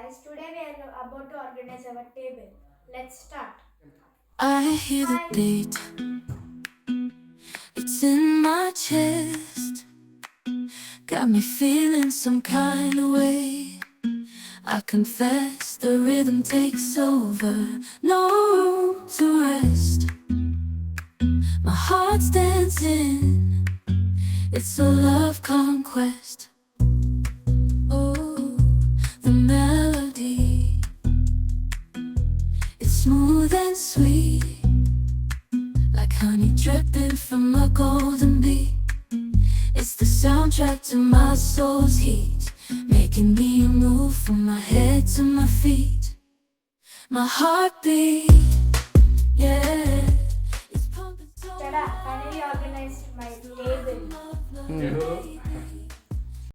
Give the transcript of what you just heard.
guys. Today we are about to organize our table. Let's start. I hear the Hi. beat, it's in my chest. Got me feeling some kind of way. I confess the rhythm takes over, no room to rest. My heart's dancing, it's a love conquest. Oh, the melody, it's smooth and sweet, like honey dripping from a golden bee. It's the soundtrack to my soul's heat, making me move from my head to my feet. My heartbeat, yeah, it's pumping so Tada, finally organized my table.